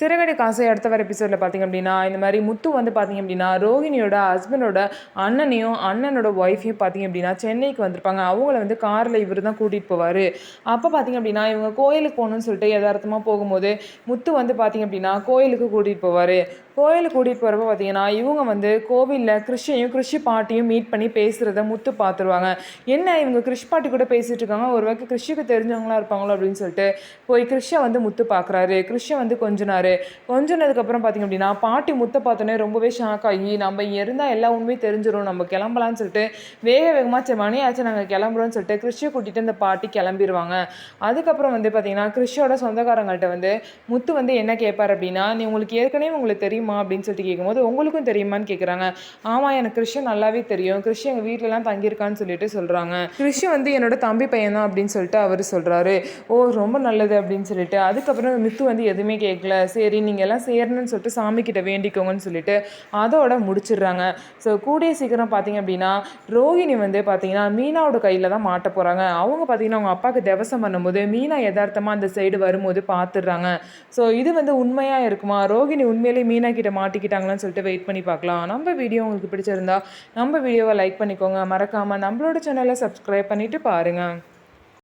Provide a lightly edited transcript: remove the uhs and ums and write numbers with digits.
சிறகடி காசை அடுத்த வர எபிசோடில் பார்த்திங்க அப்படின்னா இந்த மாதிரி முத்து வந்து பார்த்திங்க அப்படின்னா ரோஹிணியோட ஹஸ்பண்டோட அண்ணனோட ஒய்ஃபையும் பார்த்திங்க அப்படின்னா சென்னைக்கு வந்திருப்பாங்க. அவங்கள வந்து காரில் இவர் தான் கூட்டிகிட்டு போவார். அப்போ பார்த்திங்க அப்படின்னா இவங்க கோயிலுக்கு போகணுன்னு சொல்லிட்டு யதார்த்தமாக போகும்போது முத்து வந்து பார்த்திங்க அப்படின்னா கோயிலுக்கு கூட்டிகிட்டு போவார். கோயிலுக்கு கூட்டிகிட்டு போகிறப்ப பார்த்தீங்கன்னா இவங்க வந்து கோவிலில் கிறிஷ் பாட்டியும் மீட் பண்ணி பேசுகிறத முத்து பார்த்துருவாங்க. என்ன இவங்க கிறிஷ் பாட்டி கூட பேசிகிட்டு இருக்காங்க, ஒரு வகைக்கு கிறிஷுக்கு தெரிஞ்சவங்களா இருப்பாங்களோ அப்படின்னு சொல்லிட்டு போய் கிறிஷை வந்து முத்து பார்க்குறாரு. கிறிஷை வந்து கொஞ்சினதுக்கப்புறம் பார்த்திங்க அப்படின்னா பாட்டி முத்தை பார்த்தோன்னே ரொம்பவே ஷாக் ஆகி நம்ம இருந்தால் எல்லா உண்மையும் தெரிஞ்சிடும், நம்ம கிளம்பலான்னு சொல்லிட்டு வேகமாக சரி மணி ஆச்சு நாங்கள் கிளம்புறோன்னு சொல்லிட்டு கிறிஷை கூட்டிகிட்டு இந்த பாட்டி கிளம்பிடுவாங்க. அதுக்கப்புறம் வந்து பார்த்திங்கன்னா கிறிஷோட சொந்தக்காரங்கள்ட்ட வந்து முத்து வந்து என்ன கேட்பார் அப்படின்னா, உங்களுக்கு ஏற்கனவே உங்களுக்கு தெரியுமா அப்படின்னு சொல்லிட்டு கேட்கும்போது உங்களுக்கும் தெரியுமான்னு கேட்குறாங்க. ஆமாம் எனக்கு கிறிஷ் நல்லாவே தெரியும், கிறிஷ் எங்கள் வீட்டிலலாம் தங்கியிருக்கான்னு சொல்லிட்டு சொல்கிறாங்க. கிறிஷ் வந்து என்னோட தம்பி பையன் தான் அப்படின்னு சொல்லிட்டு அவர் சொல்கிறாரு. ஓ ரொம்ப நல்லது அப்படின்னு சொல்லிட்டு அதுக்கப்புறம் முத்து வந்து எதுவுமே கேட்கல. சரி நீங்கள் எல்லாம் சேரணும்னு சொல்லிட்டு சாமிக்கிட்ட வேண்டிக்கோங்கன்னு சொல்லிட்டு அதோட முடிச்சிடுறாங்க. ஸோ கூடிய சீக்கிரம் பார்த்தீங்க அப்படின்னா ரோஹிணி வந்து பார்த்தீங்கன்னா மீனாவோட கையில் தான் மாட்ட போகிறாங்க. அவங்க பார்த்தீங்கன்னா அவங்க அப்பாவுக்கு தேவசம் பண்ணும்போது மீனா யதார்த்தமாக அந்த சைடு வரும்போது பார்த்துடுறாங்க. ஸோ இது வந்து உண்மையாக இருக்குமா, ரோஹிணி உண்மையிலேயே மீனா கிட்ட மாட்டிக்கிட்டாங்களான்னு சொல்லிட்டு வெயிட் பண்ணி பார்க்கலாம். நம்ம வீடியோ உங்களுக்கு பிடிச்சிருந்தா நம்ம வீடியோவை லைக் பண்ணிக்கோங்க, மறக்காமல் நம்மளோட சேனலை சப்ஸ்கிரைப் பண்ணிவிட்டு பாருங்கள்.